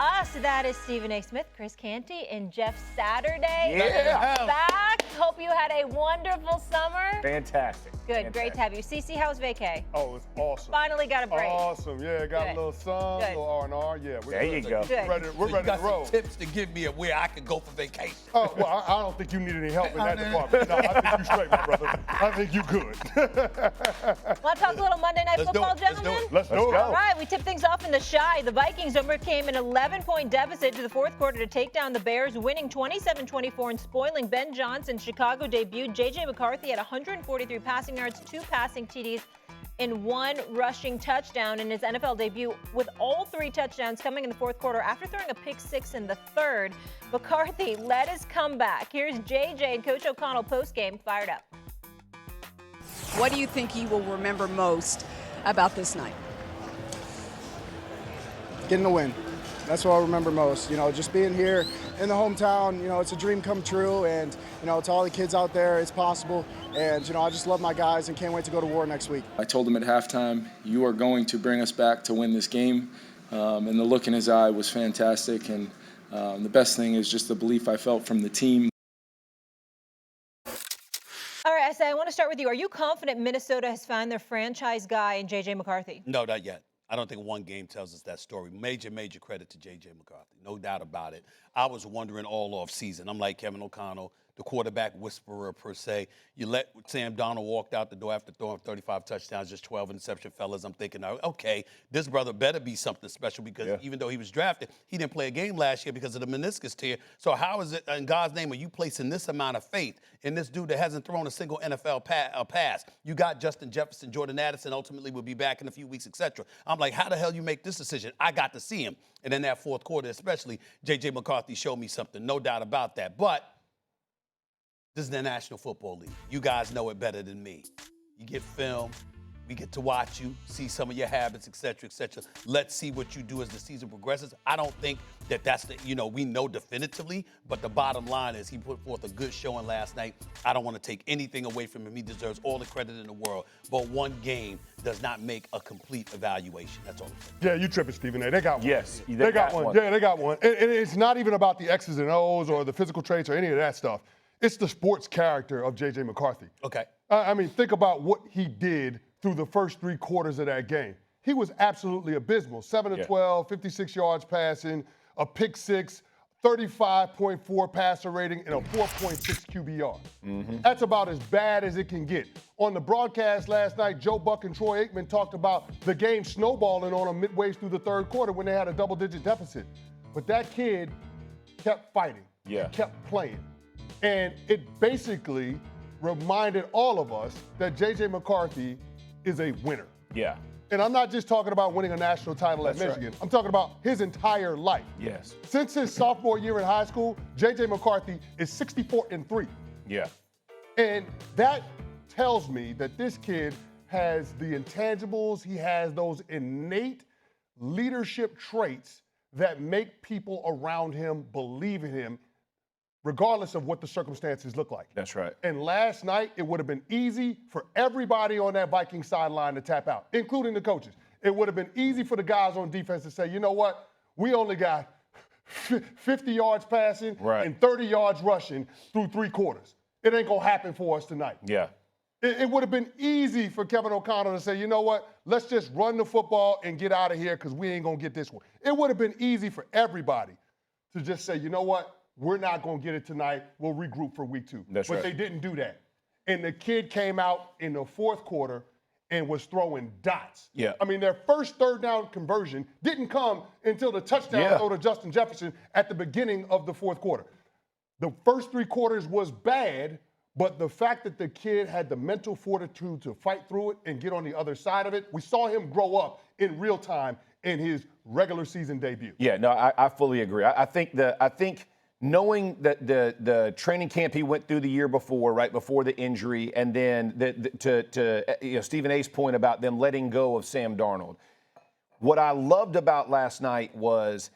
us. That is Stephen A. Smith, Chris Canty, and Jeff Saturday. Yeah. Back. Hope you had a wonderful summer. Fantastic. Good. Fantastic. Great to have you. CC, how's vacay? Oh, it's awesome. Finally got a break. Awesome. Yeah, got Good. a little sun, a little R&R. Yeah, There you go. Good. We're ready to roll. Some tips to give me of where I can go for vacation. Oh, well, I don't think you need any help in that department. No, I think you straight, my brother. I think you good. Want to talk a little Monday Night Football, gentlemen? Let's do it. All right, we tip things off in the Shy. The Vikings overcame an 11-point deficit to the fourth quarter to take down the Bears, winning 27-24 and spoiling Ben Johnson's Chicago debut. J.J. McCarthy had 143 passing yards, 2 passing TDs, and 1 rushing touchdown in his NFL debut, with all 3 touchdowns coming in the fourth quarter after throwing a pick 6 in the third. McCarthy led his comeback. Here's J.J. and Coach O'Connell postgame fired up. What do you think he will remember most about this night? Getting the win. That's what I remember most. You know, just being here in the hometown, you know, it's a dream come true. And, you know, to all the kids out there, it's possible. And, you know, I just love my guys and can't wait to go to war next week. I told him at halftime, you are going to bring us back to win this game. And the look in his eye was fantastic. And the best thing is just the belief I felt from the team. All right, I want to start with you. Are you confident Minnesota has found their franchise guy in J.J. McCarthy? No, not yet. I don't think one game tells us that story. Major credit to J.J. McCarthy. No doubt about it. I was wondering all off season. I'm like Kevin O'Connell, the quarterback whisperer per se. You let Sam Darnold walk out the door after throwing 35 touchdowns, just 12 interception, fellas. I'm thinking, okay, this brother better be something special because even though he was drafted, he didn't play a game last year because of the meniscus tear. So how is it, in God's name, are you placing this amount of faith in this dude that hasn't thrown a single NFL pass? You got Justin Jefferson, Jordan Addison ultimately will be back in a few weeks, etc. I'm like, how the hell you make this decision? I got to see him. And in that fourth quarter, especially, J.J. McCarthy showed me something, no doubt about that. But this is the National Football League. You guys know it better than me. You get film. We get to watch you, see some of your habits, et cetera, et cetera. Let's see what you do as the season progresses. I don't think that that's the, we know definitively, but the bottom line is he put forth a good showing last night. I don't want to take anything away from him. He deserves all the credit in the world, but one game does not make a complete evaluation. That's all I'm saying. Yeah, you tripping, Stephen A. They got one. Yes, they got one. Yeah, they got one. And it's not even about the X's and O's or the physical traits or any of that stuff. It's the sports character of J.J. McCarthy. Okay. I mean, think about what he did through the first 3 quarters of that game. He was absolutely abysmal. 7 of 12, 56 yards passing, a pick 6, 35.4 passer rating, and a 4.6 QBR. That's about as bad as it can get. On the broadcast last night, Joe Buck and Troy Aikman talked about the game snowballing on them midway through the third quarter when they had a double-digit deficit. But that kid kept fighting. He kept playing. And it basically reminded all of us that J.J. McCarthy is a winner. Yeah. And I'm not just talking about winning a national title at Michigan. I'm talking about his entire life. Yes. Since his sophomore year in high school, J.J. McCarthy is 64-3. Yeah. And that tells me that this kid has the intangibles. He has those innate leadership traits that make people around him believe in him, regardless of what the circumstances look like. That's right. And last night, it would have been easy for everybody on that Viking sideline to tap out, including the coaches. It would have been easy for the guys on defense to say, you know what, we only got 50 yards passing and 30 yards rushing through 3 quarters. It ain't going to happen for us tonight. Yeah. It would have been easy for Kevin O'Connell to say, you know what, let's just run the football and get out of here because we ain't going to get this one. It would have been easy for everybody to just say, you know what, we're not going to get it tonight. We'll regroup for week 2. That's right. But they didn't do that. And the kid came out in the fourth quarter and was throwing dots. Yeah. I mean, their first third down conversion didn't come until the touchdown throw to Justin Jefferson at the beginning of the fourth quarter. The first 3 quarters was bad, but the fact that the kid had the mental fortitude to fight through it and get on the other side of it, we saw him grow up in real time in his regular season debut. Yeah, no, I fully agree. I think knowing that the training camp he went through the year before, right before the injury, and then to Stephen A's point about them letting go of Sam Darnold. What I loved about last night was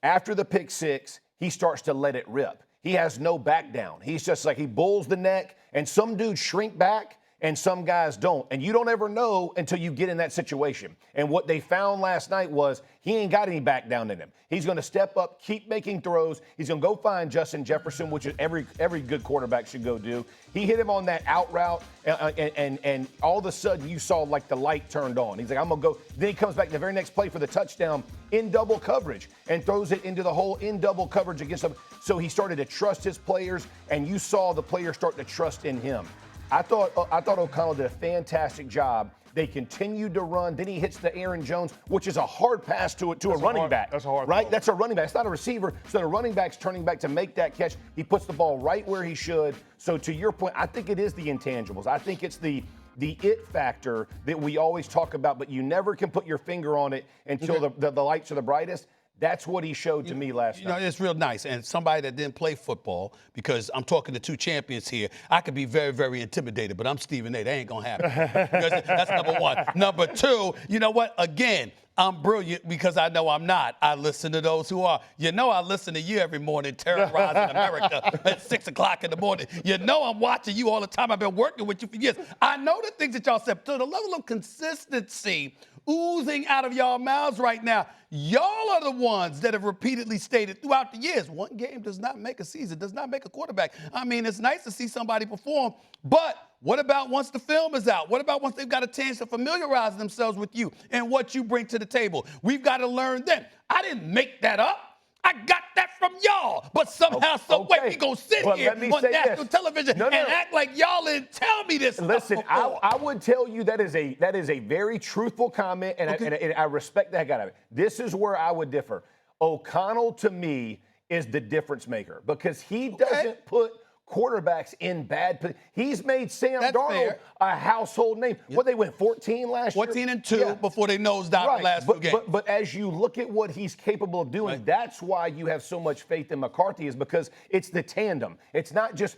after the pick 6, he starts to let it rip. He has no back down. He's just like he bulls the neck, and some dudes shrink back and some guys don't. And you don't ever know until you get in that situation. And what they found last night was he ain't got any back down in him. He's going to step up, keep making throws. He's going to go find Justin Jefferson, which is every good quarterback should go do. He hit him on that out route, and all of a sudden you saw like the light turned on. He's like, I'm going to go. Then he comes back the very next play for the touchdown in double coverage and throws it into the hole in double coverage against him. So he started to trust his players, and you saw the players start to trust in him. I thought O'Connell did a fantastic job. They continued to run. Then he hits the Aaron Jones, which is a hard pass to a running back. That's a hard right? throw. That's a running back. It's not a receiver. So the running back's turning back to make that catch. He puts the ball right where he should. So to your point, I think it is the intangibles. I think it's the it factor that we always talk about, but you never can put your finger on it until the lights are the brightest. That's what he showed to me last night. You know, it's real nice. And somebody that didn't play football, because I'm talking to two champions here, I could be very, very intimidated, but I'm Stephen A. That ain't going to happen. Because that's number one. Number two, you know what? Again, I'm brilliant because I know I'm not. I listen to those who are. You know I listen to you every morning, terrorizing America at 6 o'clock in the morning. You know I'm watching you all the time. I've been working with you for years. I know the things that y'all said. To the level of consistency oozing out of y'all mouths right now, y'all are the ones that have repeatedly stated throughout the years, one game does not make a season, does not make a quarterback. I mean, it's nice to see somebody perform, but what about once the film is out? What about once they've got a chance to familiarize themselves with you and what you bring to the table? We've got to learn then. I didn't make that up. I got that from y'all. But somehow, some way, we going to sit here on national television and act like y'all didn't tell me this. Listen, I would tell you that is a very truthful comment, and, and I respect the heck out of it. This is where I would differ. O'Connell, to me, is the difference maker because he doesn't put quarterbacks in bad position. He's made Sam Darnold a household name. Yep. What, they went 14 last year? 14-2 before they nosed out the last two games. But as you look at what he's capable of doing, that's why you have so much faith in McCarthy, is because it's the tandem. It's not just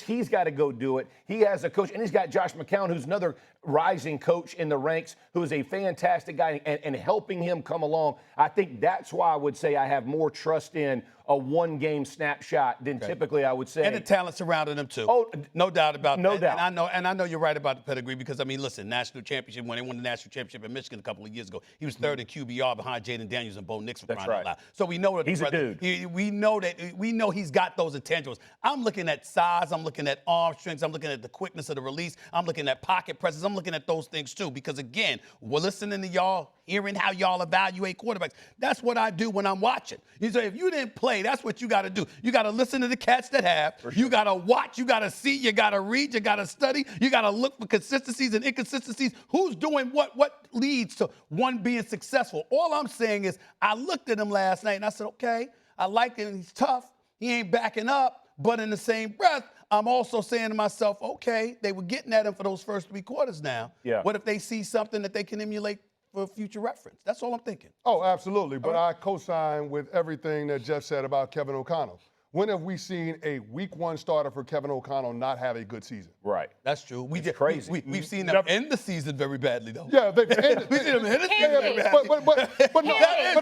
he's got to go do it. He has a coach, and he's got Josh McCown, who's another rising coach in the ranks, who is a fantastic guy, and helping him come along. I think that's why I would say I have more trust in a one-game snapshot than typically I would say. And the talent surrounding him, too. Oh, no doubt about that. No doubt. And I know you're right about the pedigree because, I mean, listen, national championship, when they won the national championship in Michigan a couple of years ago, he was third in QBR behind Jaden Daniels and Bo Nix. That's right. So we know that he's a dude. We know he's got those intangibles. I'm looking at size. I'm looking at arm strength. I'm looking at the quickness of the release. I'm looking at pocket presence. I'm looking at those things, too, because, again, we're listening to y'all, hearing how y'all evaluate quarterbacks. That's what I do when I'm watching. You say, if you didn't play, that's what you got to do. You got to listen to the cats that have. Sure. You got to watch. You got to see. You got to read. You got to study. You got to look for consistencies and inconsistencies. Who's doing what? What leads to one being successful? All I'm saying is I looked at him last night and I said, okay, I like him. He's tough. He ain't backing up. But in the same breath, I'm also saying to myself, okay, they were getting at him for those first 3 quarters now. Yeah. What if they see something that they can emulate for future reference? That's all I'm thinking. Oh, absolutely. But I co-sign with everything that Jeff said about Kevin O'Connell. When have we seen a week 1 starter for Kevin O'Connell not have a good season? Right. That's true. It's crazy. We've seen them end the season very badly, though. Yeah, we've seen them end the season very badly. But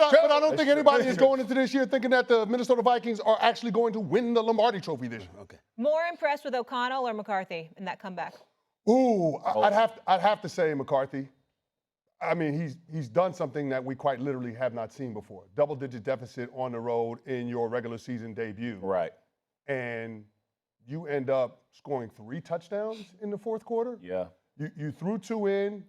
I don't think anybody is going into this year thinking that the Minnesota Vikings are actually going to win the Lombardi Trophy this year. Okay. More impressed with O'Connell or McCarthy in that comeback? Ooh, I'd have to say McCarthy. I mean, he's done something that we quite literally have not seen before. Double-digit deficit on the road in your regular season debut. Right. And you end up scoring 3 touchdowns in the fourth quarter. Yeah. You threw 2 in,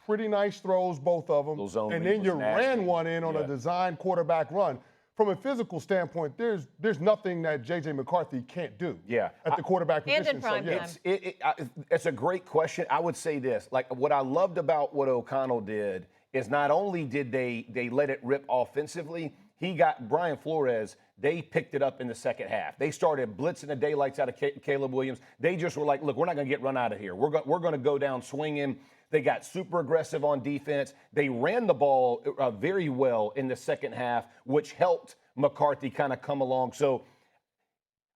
pretty nice throws, both of them. And then you ran one in on a designed quarterback run. From a physical standpoint, there's nothing that J.J. McCarthy can't do at the quarterback position. And in prime time. It's a great question. I would say this. Like, what I loved about what O'Connell did is not only did they let it rip offensively, he got Brian Flores. They picked it up in the second half. They started blitzing the daylights out of Caleb Williams. They just were like, look, we're not going to get run out of here. We're going to go down swinging. They got super aggressive on defense. They ran the ball very well in the second half, which helped McCarthy kind of come along. So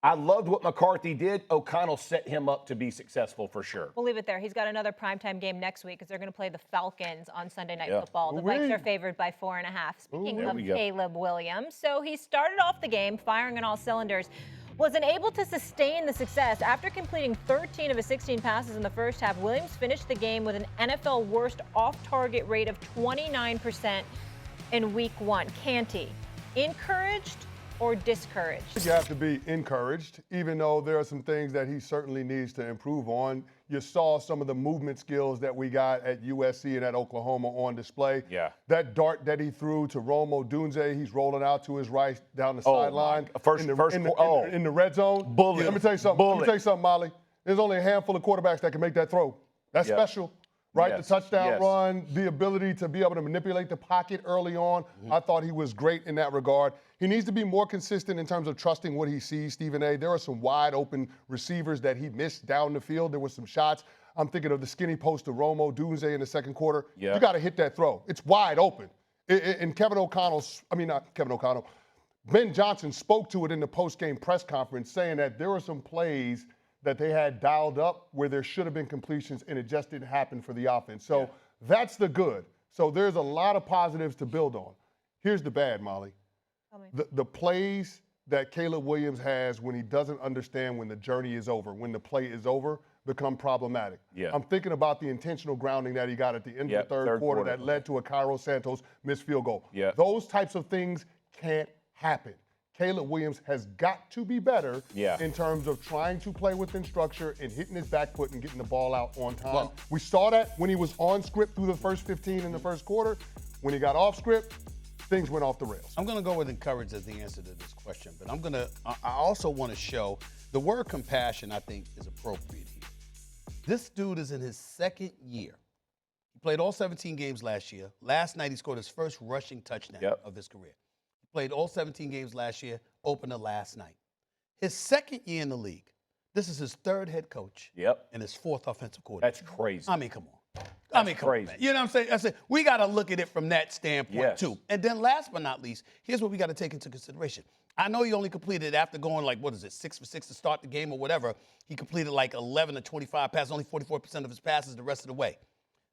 I loved what McCarthy did. O'Connell set him up to be successful for sure. We'll leave it there. He's got another primetime game next week because they're going to play the Falcons on Sunday Night Football. The Vikes are favored by 4.5. Speaking of Caleb Williams, so he started off the game firing on all cylinders. wasn't able to sustain the success. After completing 13 of his 16 passes in the first half, Williams finished the game with an NFL worst off-target rate of 29% in Week 1. Canty, encouraged or discouraged? You have to be encouraged, even though there are some things that he certainly needs to improve on. You saw some of the movement skills that we got at USC and at Oklahoma on display. Yeah. That dart that he threw to Rome Odunze, he's rolling out to his right down the sideline. In the red zone. Bullet. Let me tell you something, Molly. There's only a handful of quarterbacks that can make that throw. That's special. Right, Yes. the touchdown Yes. run, the ability to be able to manipulate the pocket early on. I thought he was great in that regard. He needs to be more consistent in terms of trusting what he sees, Stephen A. There are some wide open receivers that he missed down the field. There were some shots. I'm thinking of the skinny post to Romo Dunze in the second quarter. Yeah. You got to hit that throw. It's wide open. And Ben Johnson spoke to it in the post-game press conference, saying that there were some plays that they had dialed up where there should have been completions, and it just didn't happen for the offense. So that's the good. So there's a lot of positives to build on. Here's the bad, Molly. The plays that Caleb Williams has when he doesn't understand when the journey is over, when the play is over, become problematic. Yeah. I'm thinking about the intentional grounding that he got at the end of the third quarter that led to a Cairo Santos missed field goal. Yeah. Those types of things can't happen. Caleb Williams has got to be better in terms of trying to play within structure and hitting his back foot and getting the ball out on time. Well, we saw that when he was on script through the first 15 in the first quarter. When he got off script, things went off the rails. I'm going to go with encourage as the answer to this question, but I also want to show the word compassion, I think, is appropriate here. This dude is in his second year. He played all 17 games last year. Last night, he scored his first rushing touchdown of his career. Played all 17 games last year, opened the last night. His second year in the league, this is his third head coach and his fourth offensive coordinator. That's crazy. I mean, come on. Come on, man. You know what I'm saying? I said, we got to look at it from that standpoint, too. And then last but not least, here's what we got to take into consideration. I know he only completed after going 6 for 6 to start the game or whatever. He completed 11 to 25 passes, only 44% of his passes the rest of the way.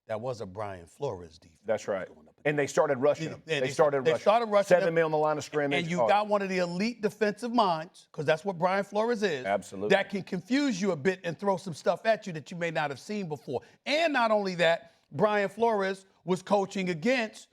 That was a Brian Flores defense. That's right. And they started rushing him. Yeah, they started rushing 7 mil on the line of scrimmage. And you got one of the elite defensive minds, because that's what Brian Flores is. Absolutely. That can confuse you a bit and throw some stuff at you that you may not have seen before. And not only that, Brian Flores was coaching against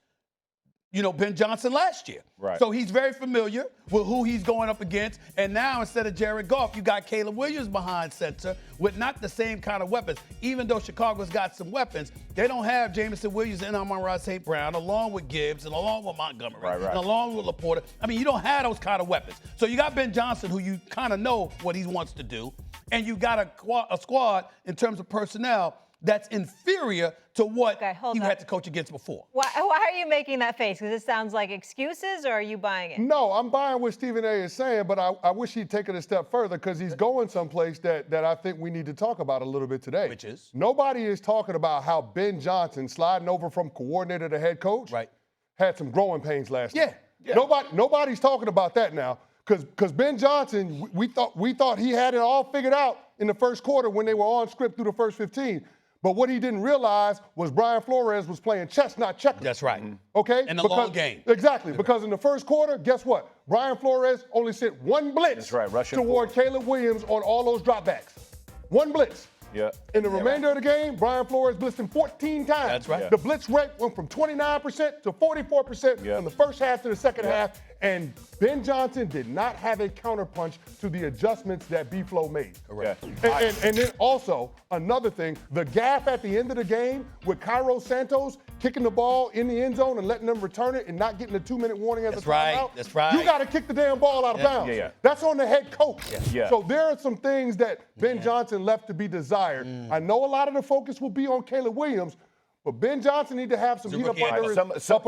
Ben Johnson last year. Right. So he's very familiar with who he's going up against. And now instead of Jared Goff, you got Caleb Williams behind center with not the same kind of weapons. Even though Chicago's got some weapons, they don't have Jameson Williams and Amon-Ra St. Brown, along with Gibbs and along with Montgomery and along with Laporta. I mean, you don't have those kind of weapons. So you got Ben Johnson, who you kind of know what he wants to do. And you got a squad in terms of personnel that's inferior to what he had to coach against before. Why are you making that face? Because it sounds like excuses, or are you buying it? No, I'm buying what Stephen A. is saying, but I wish he'd taken a step further because he's going someplace that I think we need to talk about a little bit today. Which is? Nobody is talking about how Ben Johnson, sliding over from coordinator to head coach, had some growing pains last night. Yeah. Nobody's talking about that now. Because Ben Johnson, we thought he had it all figured out in the first quarter when they were on script through the first 15. But what he didn't realize was Brian Flores was playing chess, not checkers. That's right. Okay? In the long game. Exactly. Because in the first quarter, guess what? Brian Flores only sent one blitz toward Caleb Williams on all those dropbacks. One blitz. Yeah. In the remainder of the game, Brian Flores blitzed him 14 times. That's right. The blitz rate went from 29% to 44% from the first half to the second half. And Ben Johnson did not have a counterpunch to the adjustments that B-Flow made. Correct. And then also, another thing, the gap at the end of the game with Cairo Santos kicking the ball in the end zone and letting them return it and not getting a 2-minute warning as a timeout. That's right. You got to kick the damn ball out of bounds. That's on the head coach. So there are some things that Ben Johnson left to be desired. I know a lot of the focus will be on Caleb Williams, but Ben Johnson need to have some heat up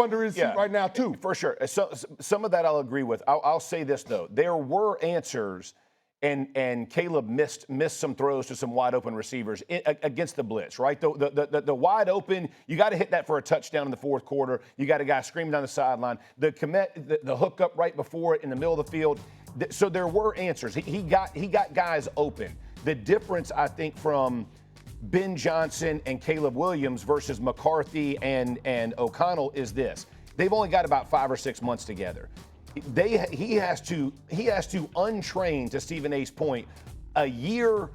under his seat right now, too. For sure. Some of that I'll agree with. I'll say this, though. There were answers, and Caleb missed some throws to some wide-open receivers against the blitz, right? The wide open, you got to hit that for a touchdown in the fourth quarter. You got a guy screaming down the sideline. The hookup right before it in the middle of the field. So there were answers. He got guys open. The difference, I think, from Ben Johnson and Caleb Williams versus McCarthy and O'Connell is this. They've only got about 5 or 6 months together. he has to untrain, to Stephen A's point, a year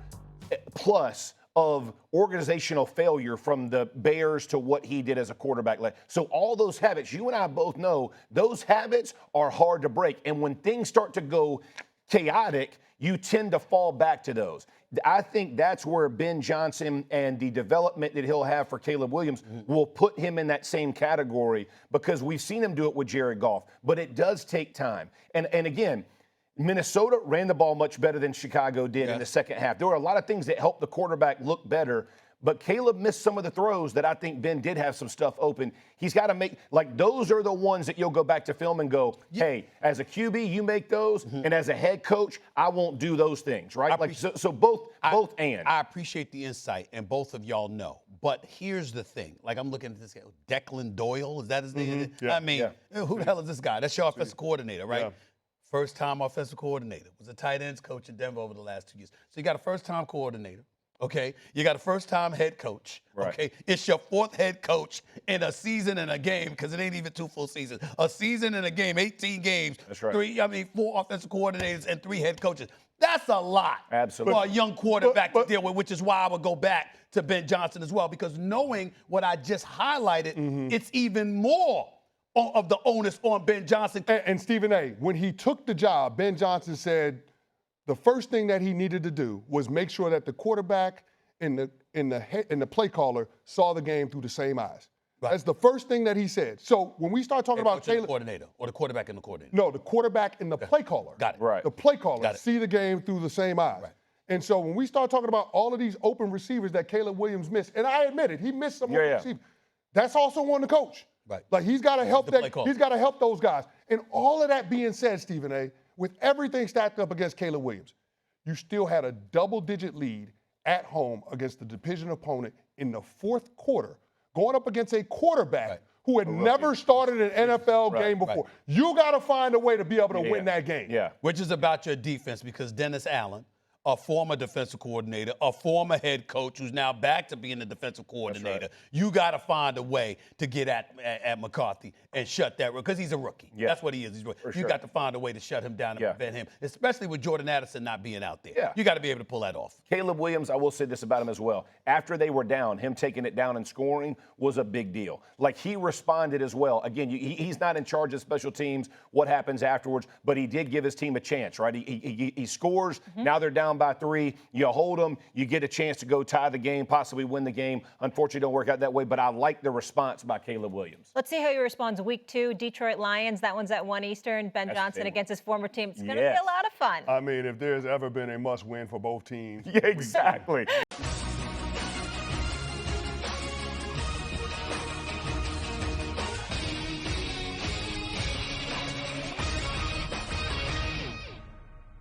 plus of organizational failure from the Bears to what he did as a quarterback. So all those habits, you and I both know, those habits are hard to break. And when things start to go chaotic, you tend to fall back to those. I think that's where Ben Johnson and the development that he'll have for Caleb Williams will put him in that same category, because we've seen him do it with Jared Goff. But it does take time. And again, Minnesota ran the ball much better than Chicago did in the second half. There were a lot of things that helped the quarterback look better, but Caleb missed some of the throws that I think Ben did have some stuff open. He's got to make, like, those are the ones that you'll go back to film and go, hey, as a QB, you make those, and as a head coach, I won't do those things, right? So both and. I appreciate the insight, and both of y'all know. But here's the thing. Like, I'm looking at this guy, Declan Doyle, is that his name? Yeah. I mean, who the hell is this guy? That's your offensive coordinator, right? Yeah. First-time offensive coordinator. Was a tight ends coach in Denver over the last 2 years. So you got a first-time coordinator. Okay, you got a first-time head coach. Right. Okay, it's your fourth head coach in a season and a game, because it ain't even 2 full seasons. A season and a game, 18 games. That's right. 4 offensive coordinators and 3 head coaches. That's a lot. Absolutely. For a young quarterback to deal with, which is why I would go back to Ben Johnson as well, because knowing what I just highlighted, it's even more of the onus on Ben Johnson. And Stephen A., when he took the job, Ben Johnson said, the first thing that he needed to do was make sure that the quarterback and the play caller saw the game through the same eyes. Right. That's the first thing that he said. So when we start talking about Caleb, the coordinator or the quarterback and the coordinator. No, the quarterback and the play caller. Got it. Right. The play caller see the game through the same eyes. Right. And so when we start talking about all of these open receivers that Caleb Williams missed, and I admit it, he missed some open receivers. That's also on the coach. Right. Like, he's got to help he's got to help those guys. And all of that being said, Stephen A., with everything stacked up against Caleb Williams, you still had a double-digit lead at home against the division opponent in the fourth quarter, going up against a quarterback who had never started an NFL game before. You got to find a way to be able to win that game. Yeah. Which is about your defense, because Dennis Allen, a former defensive coordinator, a former head coach who's now back to being the defensive coordinator. Right. You got to find a way to get at McCarthy and shut that, because he's a rookie. Yeah. That's what he is. He's rookie. You got to find a way to shut him down and prevent him, especially with Jordan Addison not being out there. Yeah. You got to be able to pull that off. Caleb Williams, I will say this about him as well. After they were down, him taking it down and scoring was a big deal. Like, he responded as well. Again, he's not in charge of special teams, what happens afterwards, but he did give his team a chance, right? He scores. Now they're down by 3. You hold them. You get a chance to go tie the game, possibly win the game. Unfortunately, it don't work out that way, but I like the response by Caleb Williams. Let's see how he responds. Week 2, Detroit Lions. That one's at 1 Eastern. Ben Johnson against his former team. It's going to be a lot of fun. I mean, if there's ever been a must-win for both teams. Yeah, exactly.